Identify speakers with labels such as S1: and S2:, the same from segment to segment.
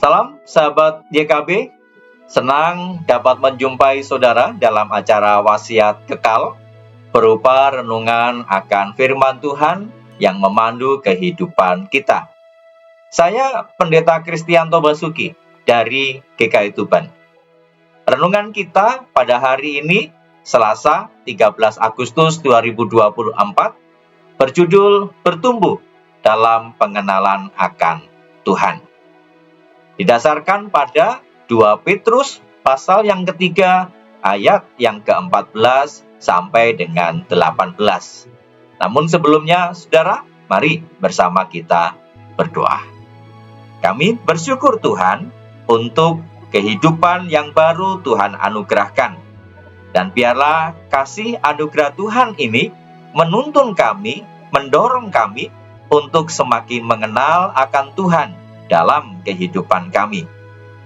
S1: Salam sahabat YKB, senang dapat menjumpai saudara dalam acara Wasiat Kekal berupa renungan akan firman Tuhan yang memandu kehidupan kita. Saya Pendeta Kristianto Basuki dari GKI Tuban. Renungan kita pada hari ini, Selasa 13 Agustus 2024, berjudul Bertumbuh dalam Pengenalan akan Tuhan. Didasarkan pada 2 Petrus pasal yang ketiga ayat yang ke-14 sampai dengan 18. Namun sebelumnya, saudara, mari bersama kita berdoa. Kami bersyukur Tuhan untuk kehidupan yang baru Tuhan anugerahkan. Dan biarlah kasih anugerah Tuhan ini menuntun kami, mendorong kami untuk semakin mengenal akan Tuhan dalam kehidupan kami.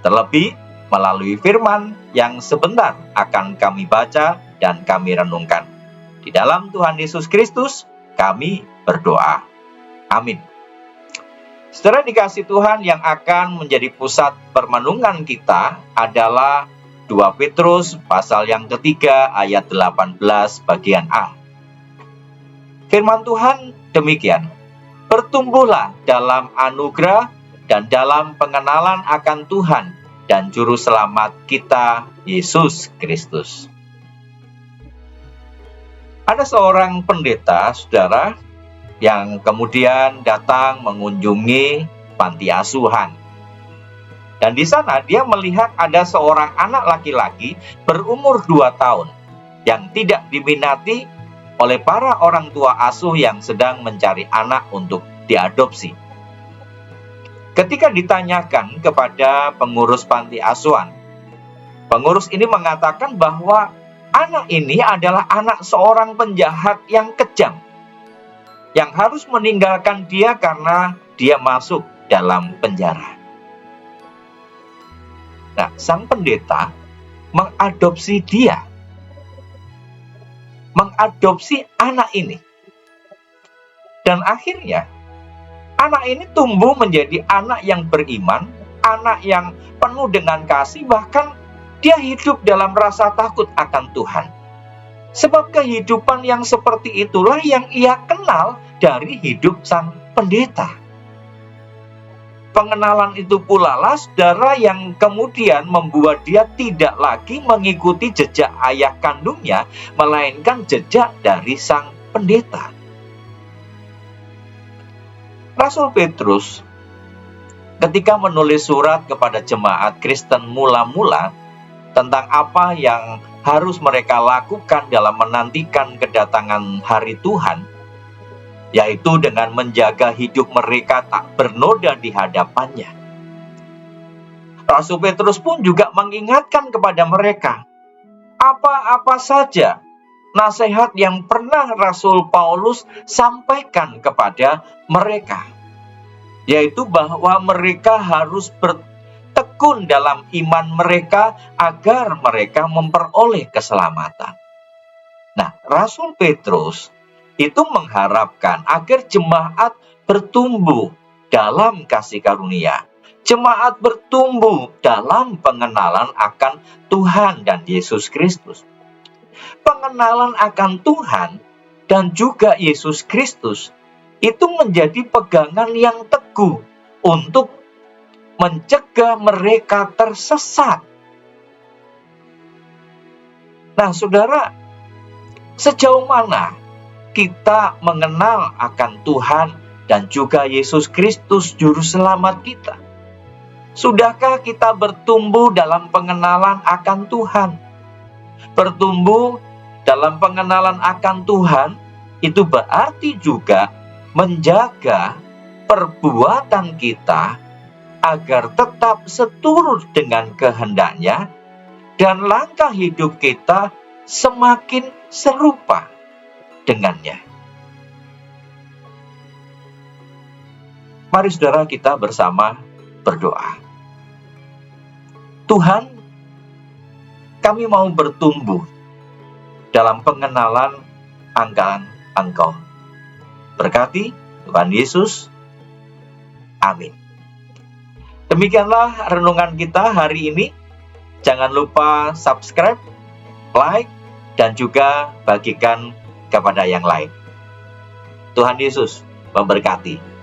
S1: Terlebih melalui firman yang sebentar akan kami baca dan kami renungkan. Di dalam Tuhan Yesus Kristus kami berdoa. Amin. Saudara dikasih Tuhan, yang akan menjadi pusat permenungan kita adalah 2 Petrus pasal yang ketiga ayat 18 bagian A. Firman Tuhan demikian, bertumbuhlah dalam anugerah dan dalam pengenalan akan Tuhan dan Juru Selamat kita, Yesus Kristus. Ada seorang pendeta, saudara, yang kemudian datang mengunjungi panti asuhan. Dan di sana dia melihat ada seorang anak laki-laki berumur 2 tahun yang tidak diminati oleh para orang tua asuh yang sedang mencari anak untuk diadopsi. Ketika ditanyakan kepada pengurus panti asuhan, pengurus ini mengatakan bahwa anak ini adalah anak seorang penjahat yang kejam, yang harus meninggalkan dia karena dia masuk dalam penjara. Nah, sang pendeta mengadopsi dia, mengadopsi anak ini. Dan akhirnya anak ini tumbuh menjadi anak yang beriman, anak yang penuh dengan kasih, bahkan dia hidup dalam rasa takut akan Tuhan. Sebab kehidupan yang seperti itulah yang ia kenal dari hidup sang pendeta. Pengenalan itu pula lah, saudara, yang kemudian membuat dia tidak lagi mengikuti jejak ayah kandungnya, melainkan jejak dari sang pendeta. Rasul Petrus ketika menulis surat kepada jemaat Kristen mula-mula tentang apa yang harus mereka lakukan dalam menantikan kedatangan hari Tuhan, yaitu dengan menjaga hidup mereka tak bernoda di hadapannya. Rasul Petrus pun juga mengingatkan kepada mereka apa-apa saja nasihat yang pernah Rasul Paulus sampaikan kepada mereka, yaitu bahwa mereka harus bertekun dalam iman mereka agar mereka memperoleh keselamatan. Nah, Rasul Petrus itu mengharapkan agar jemaat bertumbuh dalam kasih karunia, jemaat bertumbuh dalam pengenalan akan Tuhan dan Yesus Kristus. Pengenalan akan Tuhan dan juga Yesus Kristus itu menjadi pegangan yang teguh untuk mencegah mereka tersesat. Nah, saudara, sejauh mana kita mengenal akan Tuhan dan juga Yesus Kristus Juru Selamat kita? Sudahkah kita bertumbuh dalam pengenalan akan Tuhan? Bertumbuh dalam pengenalan akan Tuhan itu berarti juga menjaga perbuatan kita agar tetap seturut dengan kehendak-Nya dan langkah hidup kita semakin serupa dengannya. Mari saudara kita bersama berdoa. Tuhan, kami mau bertumbuh dalam pengenalan akan Engkau. Berkati Tuhan Yesus. Amin. Demikianlah renungan kita hari ini. Jangan lupa subscribe, like, dan juga bagikan kepada yang lain. Tuhan Yesus memberkati.